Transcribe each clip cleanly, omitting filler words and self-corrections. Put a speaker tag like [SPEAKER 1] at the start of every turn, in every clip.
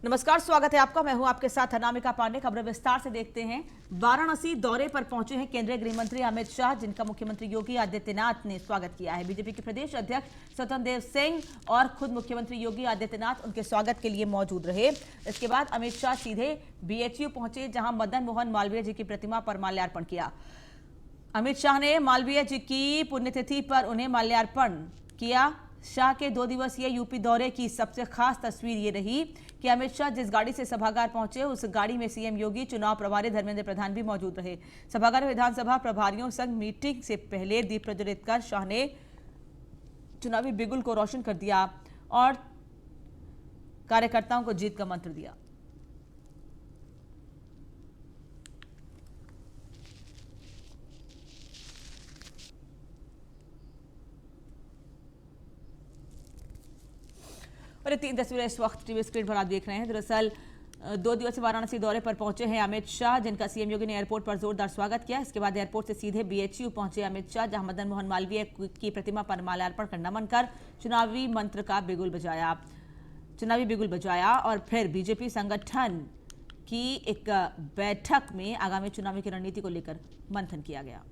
[SPEAKER 1] नमस्कार, स्वागत है आपका। मैं हूं आपके साथ अनामिका पांडे। खबरें विस्तार से देखते हैं। वाराणसी दौरे पर पहुंचे हैं केंद्रीय गृह मंत्री अमित शाह, जिनका मुख्यमंत्री योगी आदित्यनाथ ने स्वागत किया है। बीजेपी के प्रदेश अध्यक्ष स्वतंत्र देव सिंह और खुद मुख्यमंत्री योगी आदित्यनाथ उनके स्वागत के लिए मौजूद रहे। इसके बाद अमित शाह सीधे BHU पहुंचे, जहां मदन मोहन मालवीय जी की प्रतिमा पर माल्यार्पण किया। अमित शाह ने मालवीय जी की पुण्यतिथि पर उन्हें माल्यार्पण किया। शाह के 2 दिवसीय यूपी दौरे की सबसे खास तस्वीर ये रही कि अमित शाह जिस गाड़ी से सभागार पहुंचे, उस गाड़ी में सीएम योगी, चुनाव प्रभारी धर्मेंद्र प्रधान भी मौजूद रहे। सभागार में विधानसभा प्रभारियों संग मीटिंग से पहले दीप प्रज्वलित कर शाह ने चुनावी बिगुल को रोशन कर दिया और कार्यकर्ताओं को जीत का मंत्र दिया। और ये 3 तस्वीरें इस वक्त टीवी स्क्रीन पर आप देख रहे हैं। दरअसल 2 दिवसीय वाराणसी दौरे पर पहुंचे हैं अमित शाह, जिनका सीएम योगी ने एयरपोर्ट पर जोरदार स्वागत किया। इसके बाद एयरपोर्ट से सीधे BHU पहुंचे अमित शाह, जहां मदन मोहन मालवीय की प्रतिमा पर माल्यार्पण कर नमन कर चुनावी मंत्र का बिगुल बजाया और फिर बीजेपी संगठन की एक बैठक में आगामी चुनावी की रणनीति को लेकर मंथन किया गया।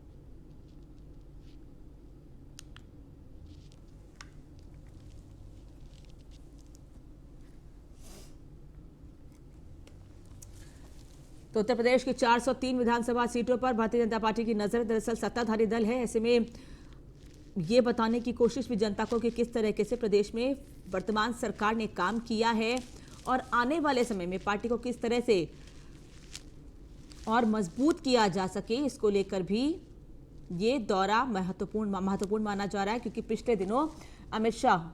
[SPEAKER 1] तो उत्तर प्रदेश की 403 विधानसभा सीटों पर भारतीय जनता पार्टी की नजर दरअसल सत्ताधारी दल है। ऐसे में ये बताने की कोशिश भी जनता को कि किस तरीके से प्रदेश में वर्तमान सरकार ने काम किया है और आने वाले समय में पार्टी को किस तरह से और मजबूत किया जा सके, इसको लेकर भी ये दौरा महत्वपूर्ण माना जा रहा है। क्योंकि पिछले दिनों अमित शाह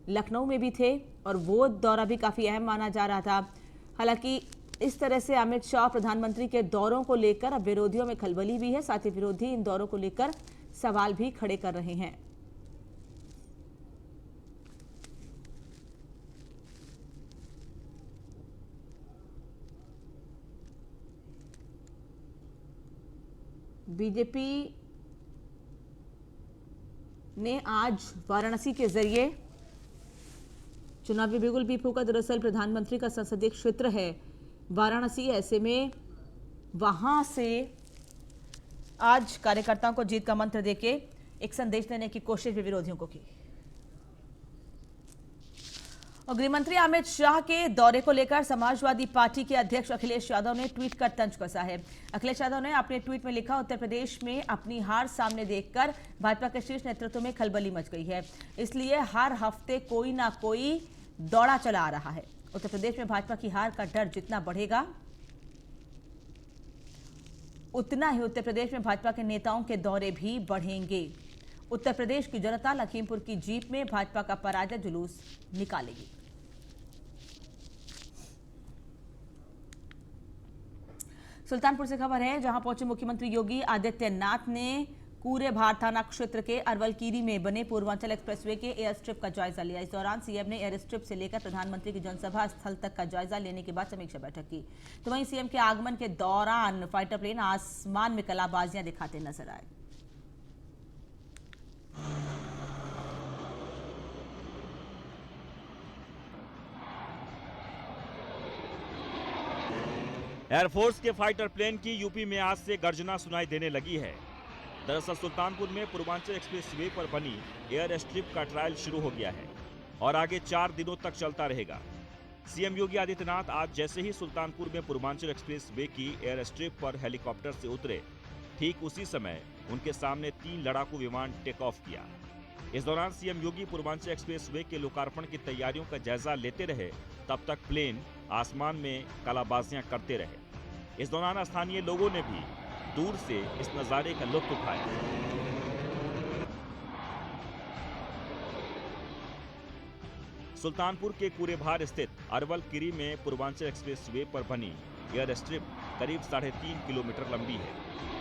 [SPEAKER 1] लखनऊ में भी थे और वो दौरा भी काफी अहम माना जा रहा था। हालांकि इस तरह से अमित शाह प्रधानमंत्री के दौरों को लेकर अब विरोधियों में खलबली भी है। साथ ही विरोधी इन दौरों को लेकर सवाल भी खड़े कर रहे हैं। बीजेपी ने आज वाराणसी के जरिए चुनावी बिगुल भी फूका। दरअसल प्रधानमंत्री का संसदीय क्षेत्र है वाराणसी, ऐसे में वहां से आज कार्यकर्ताओं को जीत का मंत्र देके एक संदेश देने की कोशिश भी विरोधियों को की। और गृहमंत्री अमित शाह के दौरे को लेकर समाजवादी पार्टी के अध्यक्ष अखिलेश यादव ने ट्वीट कर तंज कसा है। अखिलेश यादव ने अपने ट्वीट में लिखा, उत्तर प्रदेश में अपनी हार सामने देखकर भाजपा के शीर्ष नेतृत्व में खलबली मच गई है, इसलिए हर हफ्ते कोई ना कोई दौड़ा चला आ रहा है। उत्तर प्रदेश में भाजपा की हार का डर जितना बढ़ेगा, उतना ही उत्तर प्रदेश में भाजपा के नेताओं के दौरे भी बढ़ेंगे। उत्तर प्रदेश की जनता लखीमपुर की जीप में भाजपा का पराजय जुलूस निकालेगी। सुल्तानपुर से खबर है, जहां पहुंचे मुख्यमंत्री योगी आदित्यनाथ ने कूरेभार थाना क्षेत्र के अरवलकीरी में बने पूर्वांचल एक्सप्रेसवे के एयर स्ट्रिप का जायजा लिया। इस दौरान सीएम ने एयर स्ट्रिप से लेकर प्रधानमंत्री की जनसभा स्थल तक का जायजा लेने के बाद समीक्षा बैठक की। तो वहीं सीएम के आगमन के दौरान फाइटर प्लेन आसमान में कलाबाजियां दिखाते नजर आए।
[SPEAKER 2] एयरफोर्स के फाइटर प्लेन की यूपी में आज से गर्जना सुनाई देने लगी है। दरअसल सुल्तानपुर में पूर्वांचल एक्सप्रेसवे पर बनी एयर स्ट्रिप का ट्रायल शुरू हो गया है और आगे 4 दिनों तक चलता रहेगा। सीएम योगी आदित्यनाथ आज जैसे ही सुल्तानपुर में पूर्वांचल एक्सप्रेसवे की एयर स्ट्रिप पर हेलीकॉप्टर से उतरे, ठीक उसी समय उनके सामने 3 लड़ाकू विमान टेक ऑफ किया। इस दौरान सीएम योगी पूर्वांचल एक्सप्रेसवे के लोकार्पण की तैयारियों का जायजा लेते रहे, तब तक प्लेन आसमान में कलाबाजियां करते रहे। इस दौरान स्थानीय लोगों ने भी दूर से इस नजारे का लुत्फ उठाया। सुल्तानपुर के कूरेभार स्थित अरवलकीरी में पूर्वांचल एक्सप्रेसवे पर बनी एयर स्ट्रिप करीब 3.5 किलोमीटर लंबी है।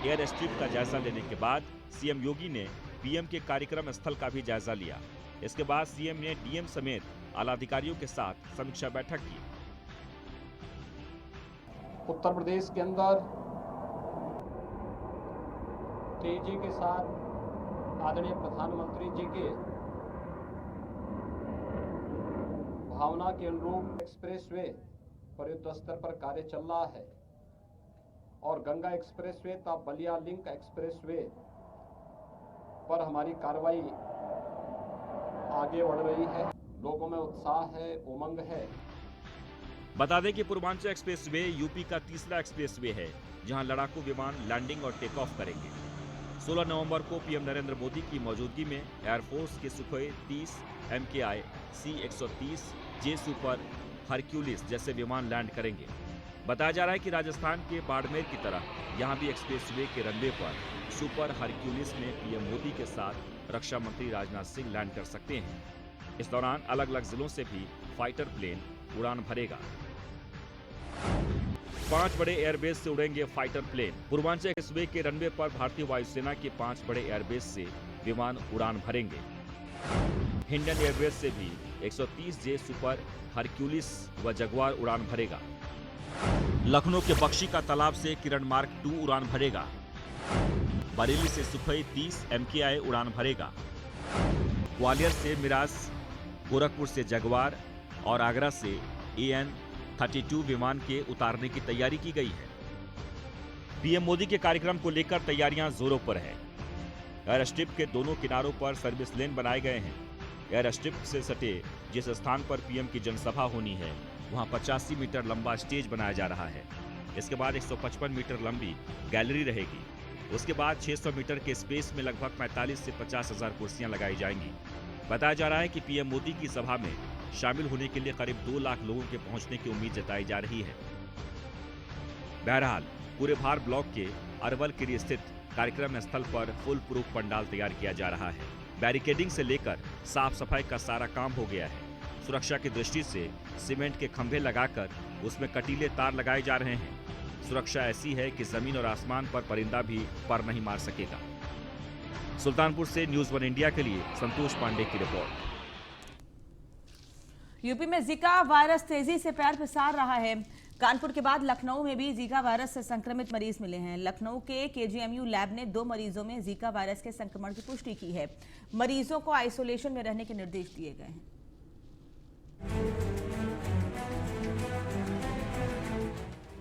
[SPEAKER 2] एयर स्ट्रिप का जायजा लेने के बाद सीएम योगी ने पीएम के कार्यक्रम स्थल का भी जायजा लिया। इसके बाद सीएम ने डीएम समेत आला अधिकारियों के साथ समीक्षा बैठक की।
[SPEAKER 3] उत्तर प्रदेश के अंदर तेजी के साथ आदरणीय प्रधानमंत्री जी के भावना के अनुरूप एक्सप्रेसवे पर युद्ध स्तर पर कार्य चल रहा है और गंगा एक्सप्रेसवे तथा बलिया लिंक एक्सप्रेसवे पर हमारी कार्रवाई आगे बढ़ रही है। लोगों में उत्साह है, उमंग है।
[SPEAKER 2] बता दें कि पूर्वांचल एक्सप्रेसवे यूपी का तीसरा एक्सप्रेसवे है जहां लड़ाकू विमान लैंडिंग और टेक ऑफ करेंगे। 16 नवंबर को पीएम नरेंद्र मोदी की मौजूदगी में एयरफोर्स के सुखोई 30, MKI, C-130, जे सुपर, हरक्यूलिस जैसे विमान लैंड करेंगे। बताया जा रहा है कि राजस्थान के बाड़मेर की तरह यहां भी एक्सप्रेसवे के रनवे पर सुपर हरक्यूलिस में पीएम मोदी के साथ रक्षा मंत्री राजनाथ सिंह लैंड कर सकते हैं। इस दौरान अलग अलग जिलों से भी फाइटर प्लेन उड़ान भरेगा। 5 बड़े एयरबेस से उड़ेंगे फाइटर प्लेन। पूर्वांचल एक्सप्रेसवे के रनवे पर भारतीय वायुसेना के 5 बड़े एयरबेस से विमान उड़ान भरेंगे। हिंडन एयरबेस से भी 130 जे सुपर हरक्यूलिस व जगुआर उड़ान भरेगा। लखनऊ के बख्शी का तालाब से किरण मार्क 2 उड़ान भरेगा। बरेली से सुखोई 30 MKI उड़ान भरेगा। ग्वालियर से मिराज, गोरखपुर से जगुआर और आगरा से AN-32 विमान के उतारने की तैयारी की गई है। पीएम मोदी के कार्यक्रम को लेकर तैयारियां जोरों पर है। एयर स्ट्रिप के दोनों किनारों पर सर्विस लेन बनाए गए हैं। एयर स्ट्रिप से सटे जिस स्थान पर पीएम की जनसभा होनी है वहां 85 मीटर लंबा स्टेज बनाया जा रहा है। इसके बाद 155 मीटर लंबी गैलरी रहेगी। उसके बाद 600 मीटर के स्पेस में लगभग 45 से 50 हजार कुर्सियां लगाई जाएंगी। बताया जा रहा है कि पीएम मोदी की सभा में शामिल होने के लिए करीब 2 लाख लोगों के पहुंचने की उम्मीद जताई जा रही है। बहरहाल पूरे भार ब्लॉक के अरवल किरी स्थित कार्यक्रम स्थल पर फुल प्रूफ पंडाल तैयार किया जा रहा है। बैरिकेडिंग से लेकर साफ सफाई का सारा काम हो गया है। सुरक्षा की दृष्टि से सीमेंट के खंभे लगाकर उसमें कटीले तार लगाए जा रहे हैं। सुरक्षा ऐसी है कि जमीन और आसमान पर परिंदा भी पर नहीं मार सकेगा। सुल्तानपुर से न्यूज़ 1 इंडिया के लिए संतोष पांडे की रिपोर्ट।
[SPEAKER 1] यूपी में जीका वायरस तेजी से पैर पसार रहा है। कानपुर के बाद लखनऊ में भी जीका वायरस से संक्रमित मरीज मिले हैं। लखनऊ के KGMU लैब ने 2 मरीजों में जीका वायरस के संक्रमण की पुष्टि की है। मरीजों को आइसोलेशन में रहने के निर्देश दिए गए हैं।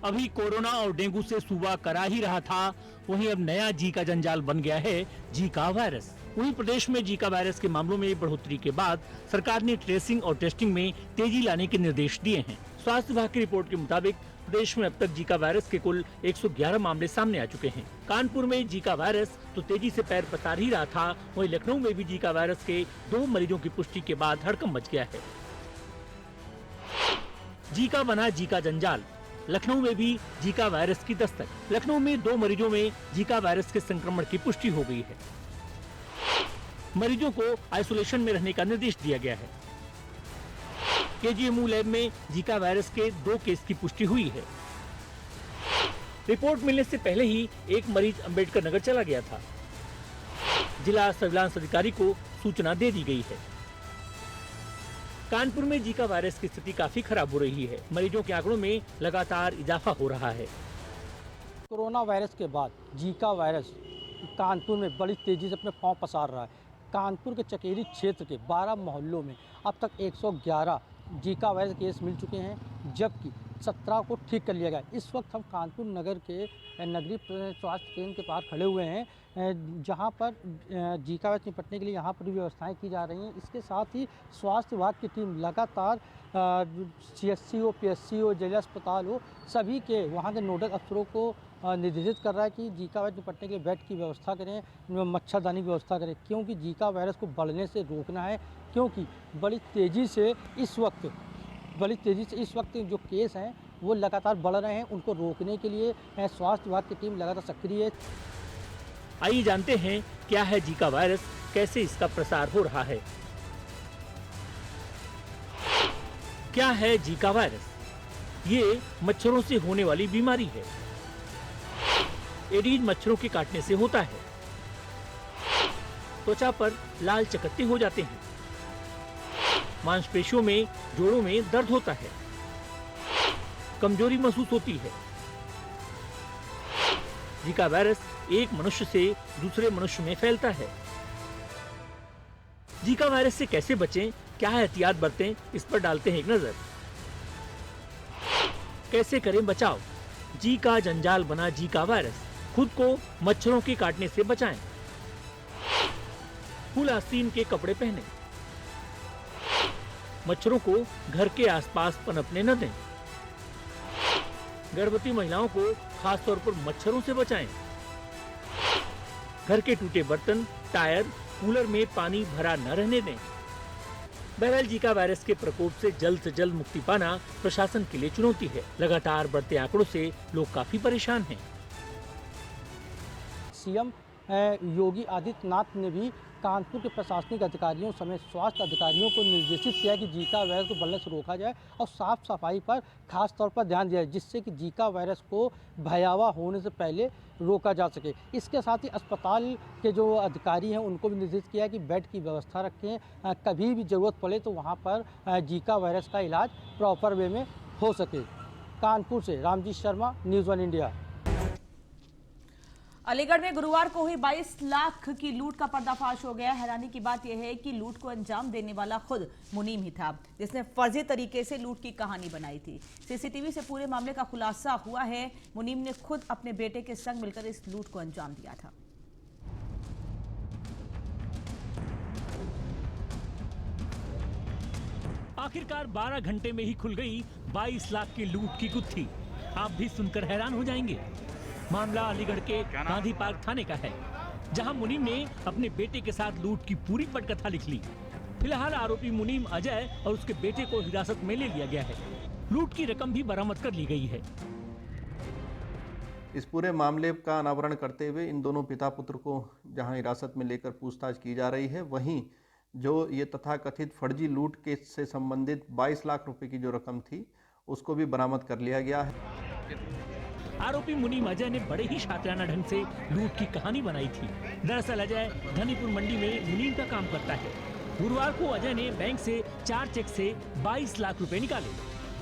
[SPEAKER 4] अभी कोरोना और डेंगू से सूबा करा ही रहा था, वहीं अब नया जीका जंजाल बन गया है जीका वायरस। वहीं प्रदेश में जीका वायरस के मामलों में बढ़ोतरी के बाद सरकार ने ट्रेसिंग और टेस्टिंग में तेजी लाने के निर्देश दिए हैं। स्वास्थ्य विभाग की रिपोर्ट के मुताबिक प्रदेश में अब तक जीका वायरस के कुल 111 मामले सामने आ चुके हैं। कानपुर में जीका वायरस तो तेजी से पैर पसार ही रहा था, वहीं लखनऊ में भी जीका वायरस के 2 मरीजों की पुष्टि के बाद हड़कंप मच गया है। जीका बना जीका जंजाल, लखनऊ में भी जीका वायरस की दस्तक। लखनऊ में 2 मरीजों में जीका वायरस के संक्रमण की पुष्टि हो गई है। मरीजों को आइसोलेशन में रहने का निर्देश दिया गया है। KGMU लैब में जीका वायरस के 2 केस की पुष्टि हुई है। रिपोर्ट मिलने से पहले ही एक मरीज अंबेडकर नगर चला गया था। जिला सर्विलांस अधिकारी को सूचना दे दी गई है। कानपुर में जीका वायरस की स्थिति काफी खराब हो रही है। मरीजों के आंकड़ों में लगातार इजाफा हो रहा है।
[SPEAKER 5] कोरोना वायरस के बाद जीका वायरस कानपुर में बड़ी तेजी से अपने पांव पसार रहा है। कानपुर के चकेरी क्षेत्र के 12 मोहल्लों में अब तक 111 जीका वायरस केस मिल चुके हैं, जबकि 17 को ठीक कर लिया गया। इस वक्त हम कानपुर नगर के नगरीय स्वास्थ्य केंद्र के पास खड़े हुए हैं, जहां पर जीका वायरस निपटने के लिए यहां पर भी व्यवस्थाएं की जा रही हैं। इसके साथ ही स्वास्थ्य विभाग की टीम लगातार CSC हो, PSC हो, जिला अस्पताल हो, सभी के वहां के नोडल अफसरों को निर्देशित कर रहा है कि जीका वायरस निपटने के लिए बेड की व्यवस्था करें, मच्छरदानी की व्यवस्था करें, क्योंकि जीका वायरस को बढ़ने से रोकना है। क्योंकि बड़ी तेज़ी से इस वक्त जो केस हैं वो लगातार बढ़ रहे हैं। उनको रोकने के लिए स्वास्थ्य विभाग की टीम लगातार सक्रिय है।
[SPEAKER 4] आइए जानते हैं क्या है जीका वायरस, कैसे इसका प्रसार हो रहा है। क्या है जीका वायरस? ये मच्छरों से होने वाली बीमारी है। एडीज मच्छरों के काटने से होता है। त्वचा पर लाल चकत्ते हो जाते हैं। मांसपेशियों में, जोड़ों में दर्द होता है। कमजोरी महसूस होती है। जीका वायरस एक मनुष्य से दूसरे मनुष्य में फैलता है। जीका वायरस से कैसे बचें, क्या एहतियात बरतें, इस पर डालते हैं एक नजर। कैसे करें बचाव, जी का जंजाल बना जीका वायरस, खुद को मच्छरों के काटने से बचाएं। फुल आस्तीन के कपड़े पहने, मच्छरों को घर के आसपास पनपने न दें। गर्भवती महिलाओं को खास तौर पर मच्छरों से बचाएं। घर के टूटे बर्तन, टायर, कूलर में पानी भरा न रहने दें। बहरहाल जीका वायरस के प्रकोप से जल्द मुक्ति पाना प्रशासन के लिए चुनौती है। लगातार बढ़ते आंकड़ों से लोग काफी परेशान हैं।
[SPEAKER 5] सीएम योगी आदित्यनाथ ने भी कानपुर के प्रशासनिक अधिकारियों समेत स्वास्थ्य अधिकारियों को निर्देशित किया है कि जीका वायरस को बढ़ने से रोका जाए और साफ सफाई पर खास तौर पर ध्यान दिया जाए, जिससे कि जीका वायरस को भयावह होने से पहले रोका जा सके। इसके साथ ही अस्पताल के जो अधिकारी हैं उनको भी निर्देशित किया है कि बेड की व्यवस्था रखें, कभी भी ज़रूरत पड़े तो वहाँ पर जीका वायरस का इलाज प्रॉपर वे में हो सके। कानपुर से रामजीत शर्मा, न्यूज़ 1 इंडिया।
[SPEAKER 1] अलीगढ़ में गुरुवार को हुई 22 लाख की लूट का पर्दाफाश हो गया। हैरानी की बात यह है कि लूट को अंजाम देने वाला खुद मुनीम ही था, जिसने फर्जी तरीके से लूट की कहानी बनाई थी। सीसीटीवी से पूरे मामले का खुलासा हुआ है। मुनीम ने खुद अपने बेटे के संग मिलकर इस लूट को अंजाम दिया था।
[SPEAKER 4] आखिरकार 12 घंटे में ही खुल गई 22 लाख की लूट की गुत्थी। आप भी सुनकर हैरान हो जाएंगे। मामला अलीगढ़ के गांधी पार्क थाने का है, जहां मुनीम ने अपने बेटे के साथ लूट की पूरी पटकथा लिख ली। फिलहाल आरोपी मुनीम अजय और उसके बेटे को हिरासत में ले लिया गया है। लूट की रकम भी बरामद कर ली गई है।
[SPEAKER 6] इस पूरे मामले का अनावरण करते हुए इन दोनों पिता पुत्र को जहां हिरासत में लेकर पूछताछ की जा रही है, वहीं जो ये तथाकथित फर्जी लूट केस से संबंधित 22 लाख रुपए की जो रकम थी उसको भी बरामद कर लिया गया है।
[SPEAKER 4] आरोपी मुनीम अजय ने बड़े ही शातिराना ढंग से लूट की कहानी बनाई थी। दरअसल अजय धनीपुर मंडी में मुनीम का काम करता है। गुरुवार को अजय ने बैंक से 4 चेक से 22 लाख रुपए निकाले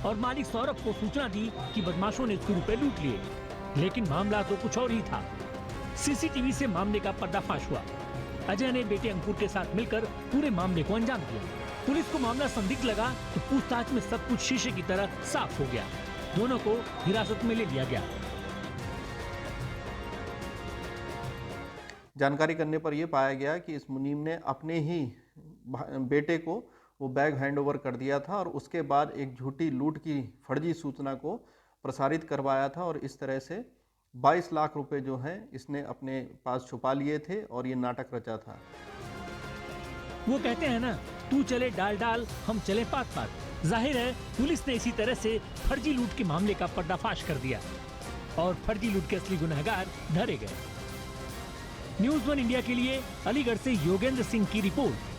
[SPEAKER 4] और मालिक सौरभ को सूचना दी कि बदमाशों ने इसके रुपए लूट लिए। लेकिन मामला तो कुछ और ही था। सीसीटीवी से मामले का पर्दाफाश हुआ। अजय ने बेटे अंकुर के साथ मिलकर पूरे मामले को अंजाम दिया। पुलिस को मामला संदिग्ध लगा तो पूछताछ में सब कुछ शीशे की तरह साफ हो गया। दोनों को हिरासत में ले लिया गया।
[SPEAKER 6] जानकारी करने पर यह पाया गया कि इस मुनीम ने अपने ही बेटे को वो बैग हैंडओवर कर दिया था और उसके बाद एक झूठी लूट की फर्जी सूचना को प्रसारित करवाया था और इस तरह से 22 लाख रुपए जो हैं इसने अपने पास छुपा लिए थे और ये नाटक रचा था।
[SPEAKER 4] वो कहते हैं ना, तू चले डाल डाल, हम चले पात पात। जाहिर है पुलिस ने इसी तरह से फर्जी लूट के मामले का पर्दाफाश कर दिया और फर्जी लूट के असली गुनहगार धरे गए। न्यूज़ 1 इंडिया के लिए अलीगढ़ से योगेंद्र सिंह की रिपोर्ट।